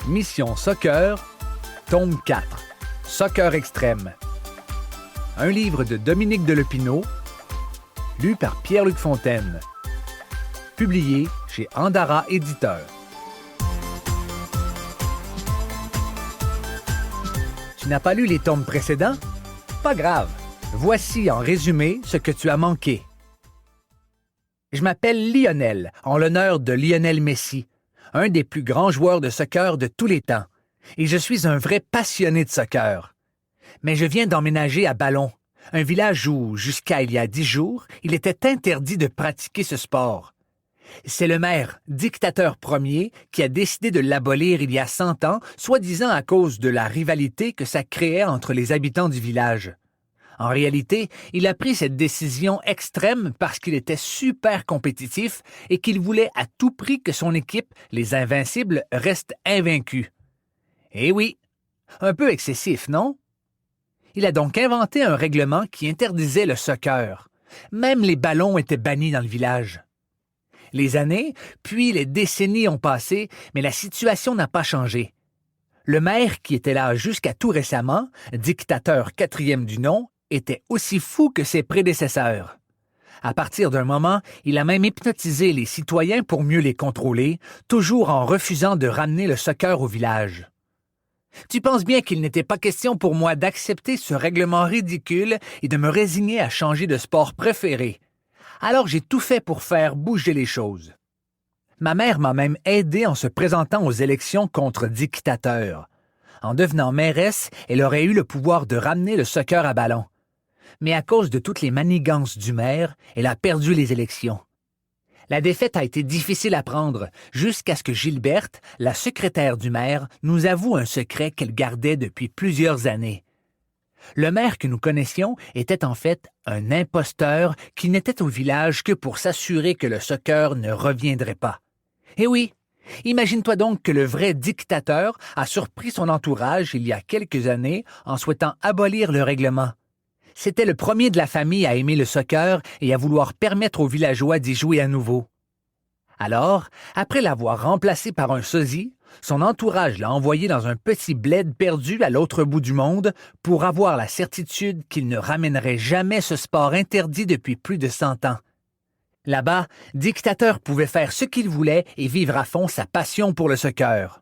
Mission Soccer, tome 4, Soccer extrême. Un livre de Dominique Delepinot, lu par Pierre-Luc Fontaine. Publié chez Andara Éditeur. Tu n'as pas lu les tomes précédents? Pas grave. Voici en résumé ce que tu as manqué. Je m'appelle Lionel, en l'honneur de Lionel Messi, un des plus grands joueurs de soccer de tous les temps, et je suis un vrai passionné de soccer. Mais je viens d'emménager à Ballon, un village où, jusqu'à il y a 10 jours, il était interdit de pratiquer ce sport. C'est le maire, dictateur premier, qui a décidé de l'abolir il y a 100 ans, soi-disant à cause de la rivalité que ça créait entre les habitants du village. En réalité, il a pris cette décision extrême parce qu'il était super compétitif et qu'il voulait à tout prix que son équipe, les Invincibles, reste invaincue. Eh oui, un peu excessif, non? Il a donc inventé un règlement qui interdisait le soccer. Même les ballons étaient bannis dans le village. Les années, puis les décennies ont passé, mais la situation n'a pas changé. Le maire, qui était là jusqu'à tout récemment, dictateur quatrième du nom, était aussi fou que ses prédécesseurs. À partir d'un moment, il a même hypnotisé les citoyens pour mieux les contrôler, toujours en refusant de ramener le soccer au village. Tu penses bien qu'il n'était pas question pour moi d'accepter ce règlement ridicule et de me résigner à changer de sport préféré. Alors j'ai tout fait pour faire bouger les choses. Ma mère m'a même aidé en se présentant aux élections contre dictateur. En devenant mairesse, elle aurait eu le pouvoir de ramener le soccer à Ballon. Mais à cause de toutes les manigances du maire, elle a perdu les élections. La défaite a été difficile à prendre, jusqu'à ce que Gilberte, la secrétaire du maire, nous avoue un secret qu'elle gardait depuis plusieurs années. Le maire que nous connaissions était en fait un imposteur qui n'était au village que pour s'assurer que le soccer ne reviendrait pas. Eh oui, imagine-toi donc que le vrai dictateur a surpris son entourage il y a quelques années en souhaitant abolir le règlement. C'était le premier de la famille à aimer le soccer et à vouloir permettre aux villageois d'y jouer à nouveau. Alors, après l'avoir remplacé par un sosie, son entourage l'a envoyé dans un petit bled perdu à l'autre bout du monde pour avoir la certitude qu'il ne ramènerait jamais ce sport interdit depuis plus de 100 ans. Là-bas, dictateur pouvait faire ce qu'il voulait et vivre à fond sa passion pour le soccer.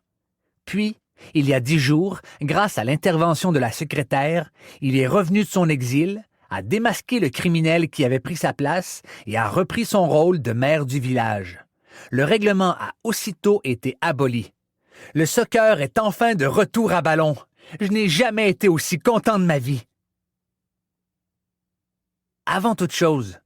Puis, il y a 10 jours, grâce à l'intervention de la secrétaire, il est revenu de son exil, a démasqué le criminel qui avait pris sa place et a repris son rôle de maire du village. Le règlement a aussitôt été aboli. Le soccer est enfin de retour à Ballon. Je n'ai jamais été aussi content de ma vie. Avant toute chose,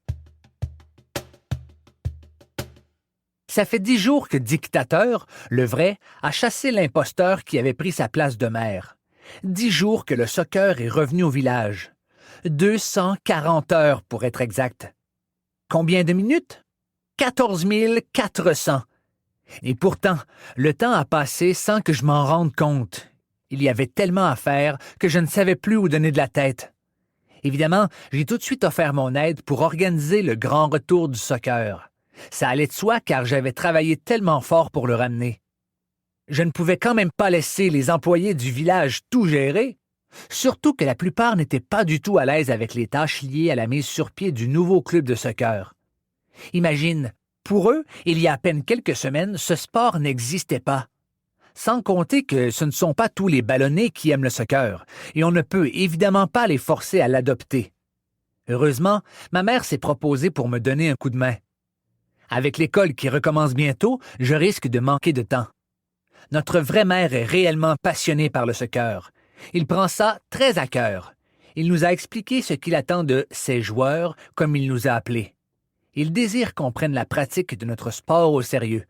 ça fait 10 jours que Dictateur, le vrai, a chassé l'imposteur qui avait pris sa place de maire. 10 jours que le soccer est revenu au village. 240 heures pour être exact. Combien de minutes? 14 400. Et pourtant, le temps a passé sans que je m'en rende compte. Il y avait tellement à faire que je ne savais plus où donner de la tête. Évidemment, j'ai tout de suite offert mon aide pour organiser le grand retour du soccer. Ça allait de soi car j'avais travaillé tellement fort pour le ramener. Je ne pouvais quand même pas laisser les employés du village tout gérer, surtout que la plupart n'étaient pas du tout à l'aise avec les tâches liées à la mise sur pied du nouveau club de soccer. Imagine, pour eux, il y a à peine quelques semaines, ce sport n'existait pas. Sans compter que ce ne sont pas tous les ballonnés qui aiment le soccer, et on ne peut évidemment pas les forcer à l'adopter. Heureusement, ma mère s'est proposée pour me donner un coup de main. Avec l'école qui recommence bientôt, je risque de manquer de temps. Notre vrai maire est réellement passionné par le soccer. Il prend ça très à cœur. Il nous a expliqué ce qu'il attend de « ses joueurs », comme il nous a appelés. Il désire qu'on prenne la pratique de notre sport au sérieux.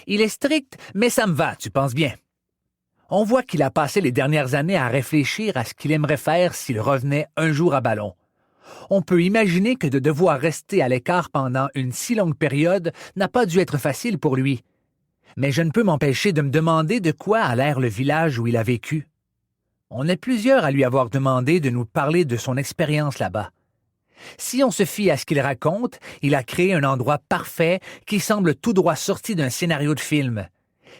Il est strict, mais ça me va, tu penses bien. On voit qu'il a passé les dernières années à réfléchir à ce qu'il aimerait faire s'il revenait un jour à Ballon. On peut imaginer que de devoir rester à l'écart pendant une si longue période n'a pas dû être facile pour lui. Mais je ne peux m'empêcher de me demander de quoi a l'air le village où il a vécu. On est plusieurs à lui avoir demandé de nous parler de son expérience là-bas. Si on se fie à ce qu'il raconte, il a créé un endroit parfait qui semble tout droit sorti d'un scénario de film.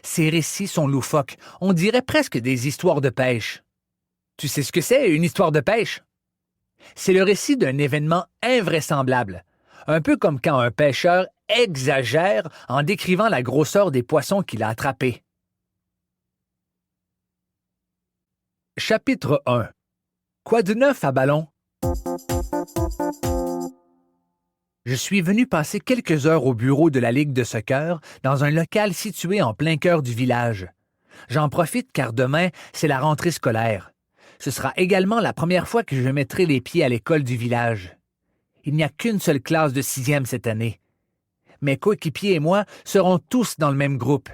Ces récits sont loufoques, on dirait presque des histoires de pêche. Tu sais ce que c'est, une histoire de pêche? C'est le récit d'un événement invraisemblable, un peu comme quand un pêcheur exagère en décrivant la grosseur des poissons qu'il a attrapés. Chapitre 1. Quoi de neuf à Ballon? Je suis venu passer quelques heures au bureau de la Ligue de soccer dans un local situé en plein cœur du village. J'en profite car demain, c'est la rentrée scolaire. Ce sera également la première fois que je mettrai les pieds à l'école du village. Il n'y a qu'une seule classe de 6e cette année. Mes coéquipiers et moi serons tous dans le même groupe.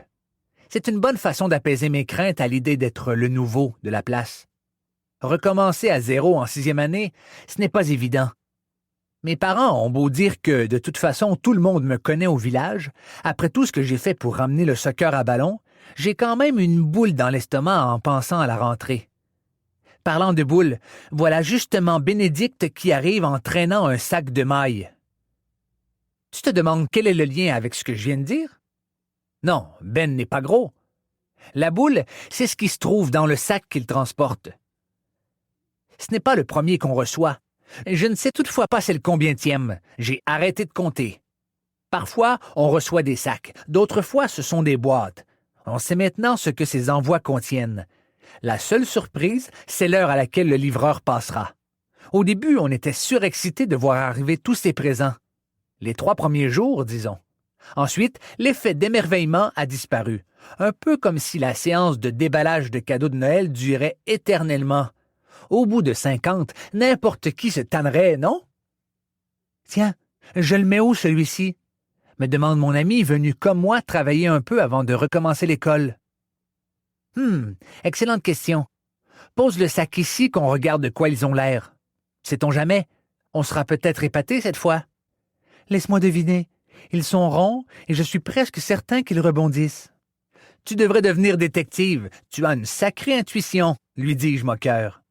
C'est une bonne façon d'apaiser mes craintes à l'idée d'être le nouveau de la place. Recommencer à zéro en 6e année, ce n'est pas évident. Mes parents ont beau dire que, de toute façon, tout le monde me connaît au village, après tout ce que j'ai fait pour ramener le soccer à Ballon, j'ai quand même une boule dans l'estomac en pensant à la rentrée. Parlant de boule, voilà justement Bénédicte qui arrive en traînant un sac de mailles. Tu te demandes quel est le lien avec ce que je viens de dire? Non, Ben n'est pas gros. La boule, c'est ce qui se trouve dans le sac qu'il transporte. Ce n'est pas le premier qu'on reçoit. Je ne sais toutefois pas c'est le combientième. J'ai arrêté de compter. Parfois, on reçoit des sacs. D'autres fois, ce sont des boîtes. On sait maintenant ce que ces envois contiennent. La seule surprise, c'est l'heure à laquelle le livreur passera. Au début, on était surexcités de voir arriver tous ces présents. Les 3 premiers jours, disons. Ensuite, l'effet d'émerveillement a disparu. Un peu comme si la séance de déballage de cadeaux de Noël durait éternellement. Au bout de 50, n'importe qui se tannerait, non? Tiens, je le mets où, celui-ci? Me demande mon ami venu comme moi travailler un peu avant de recommencer l'école. Excellente question. Pose le sac ici qu'on regarde de quoi ils ont l'air. Sait-on jamais? On sera peut-être épaté cette fois. Laisse-moi deviner. Ils sont ronds et je suis presque certain qu'ils rebondissent. Tu devrais devenir détective. Tu as une sacrée intuition, lui dis-je moqueur.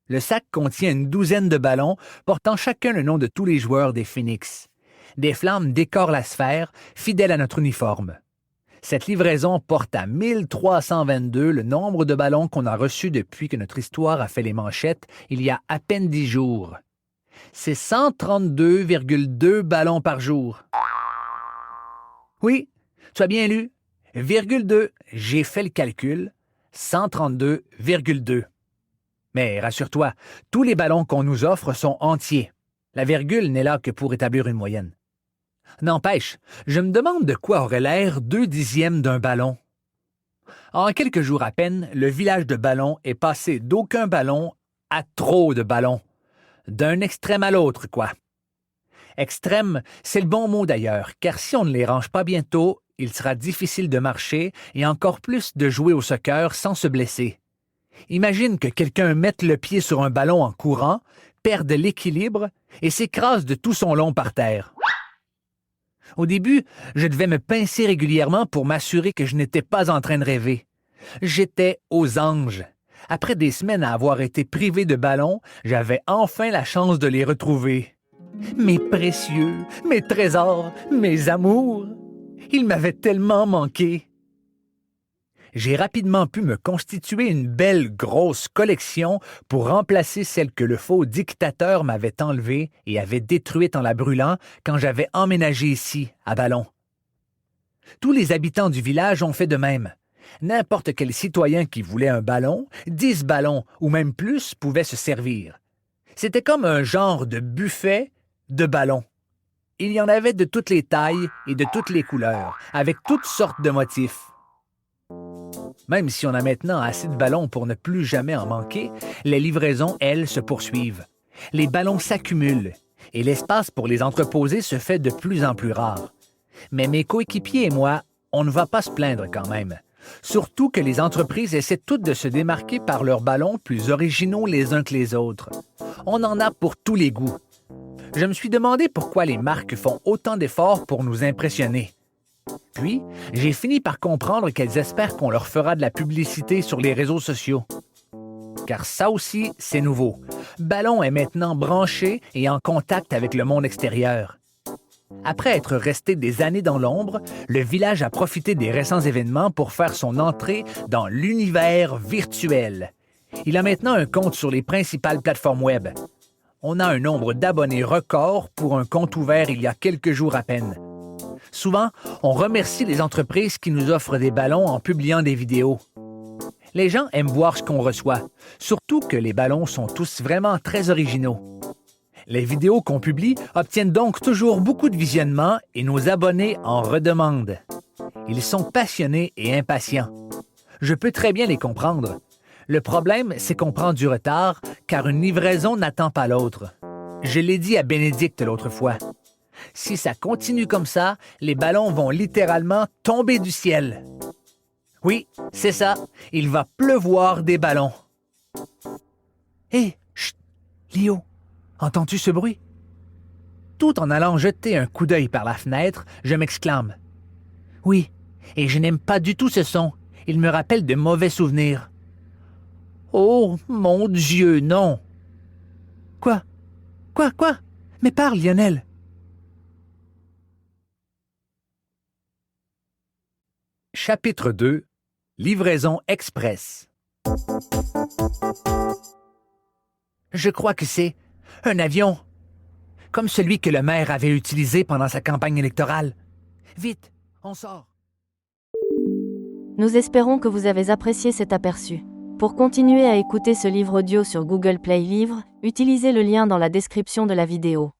Le sac contient une douzaine de ballons portant chacun le nom de tous les joueurs des Phoenix. Des flammes décorent la sphère, fidèle à notre uniforme. Cette livraison porte à 1322 le nombre de ballons qu'on a reçus depuis que notre histoire a fait les manchettes il y a à peine 10 jours. C'est 132,2 ballons par jour. Oui, tu as bien lu. Virgule 2, j'ai fait le calcul. 132,2. Mais rassure-toi, tous les ballons qu'on nous offre sont entiers. La virgule n'est là que pour établir une moyenne. N'empêche, je me demande de quoi aurait l'air 2/10 d'un ballon. En quelques jours à peine, le village de Ballon est passé d'aucun ballon à trop de ballons. D'un extrême à l'autre, quoi. Extrême, c'est le bon mot d'ailleurs, car si on ne les range pas bientôt, il sera difficile de marcher et encore plus de jouer au soccer sans se blesser. Imagine que quelqu'un mette le pied sur un ballon en courant, perde l'équilibre et s'écrase de tout son long par terre. Au début, je devais me pincer régulièrement pour m'assurer que je n'étais pas en train de rêver. J'étais aux anges. Après des semaines à avoir été privé de ballons, j'avais enfin la chance de les retrouver. Mes précieux, mes trésors, mes amours, ils m'avaient tellement manqué. J'ai rapidement pu me constituer une belle grosse collection pour remplacer celle que le faux dictateur m'avait enlevée et avait détruite en la brûlant quand j'avais emménagé ici, à Ballon. Tous les habitants du village ont fait de même. N'importe quel citoyen qui voulait un ballon, 10 ballons ou même plus pouvaient se servir. C'était comme un genre de buffet de ballons. Il y en avait de toutes les tailles et de toutes les couleurs, avec toutes sortes de motifs. Même si on a maintenant assez de ballons pour ne plus jamais en manquer, les livraisons, elles, se poursuivent. Les ballons s'accumulent et l'espace pour les entreposer se fait de plus en plus rare. Mais mes coéquipiers et moi, on ne va pas se plaindre quand même. Surtout que les entreprises essaient toutes de se démarquer par leurs ballons plus originaux les uns que les autres. On en a pour tous les goûts. Je me suis demandé pourquoi les marques font autant d'efforts pour nous impressionner. Puis, j'ai fini par comprendre qu'elles espèrent qu'on leur fera de la publicité sur les réseaux sociaux. Car ça aussi, c'est nouveau. Ballon est maintenant branché et en contact avec le monde extérieur. Après être resté des années dans l'ombre, le village a profité des récents événements pour faire son entrée dans l'univers virtuel. Il a maintenant un compte sur les principales plateformes web. On a un nombre d'abonnés record pour un compte ouvert il y a quelques jours à peine. Souvent, on remercie les entreprises qui nous offrent des ballons en publiant des vidéos. Les gens aiment voir ce qu'on reçoit, surtout que les ballons sont tous vraiment très originaux. Les vidéos qu'on publie obtiennent donc toujours beaucoup de visionnements et nos abonnés en redemandent. Ils sont passionnés et impatients. Je peux très bien les comprendre. Le problème, c'est qu'on prend du retard car une livraison n'attend pas l'autre. Je l'ai dit à Bénédicte l'autre fois. Si ça continue comme ça, les ballons vont littéralement tomber du ciel. Oui, c'est ça. Il va pleuvoir des ballons. Hé, chut, Léo, entends-tu ce bruit? Tout en allant jeter un coup d'œil par la fenêtre, je m'exclame. Oui, et je n'aime pas du tout ce son. Il me rappelle de mauvais souvenirs. Oh, mon Dieu, non! Quoi? Quoi? Mais parle, Lionel! Chapitre 2. Livraison express. Je crois que c'est un avion, comme celui que le maire avait utilisé pendant sa campagne électorale. Vite, on sort. Nous espérons que vous avez apprécié cet aperçu. Pour continuer à écouter ce livre audio sur Google Play Livres, utilisez le lien dans la description de la vidéo.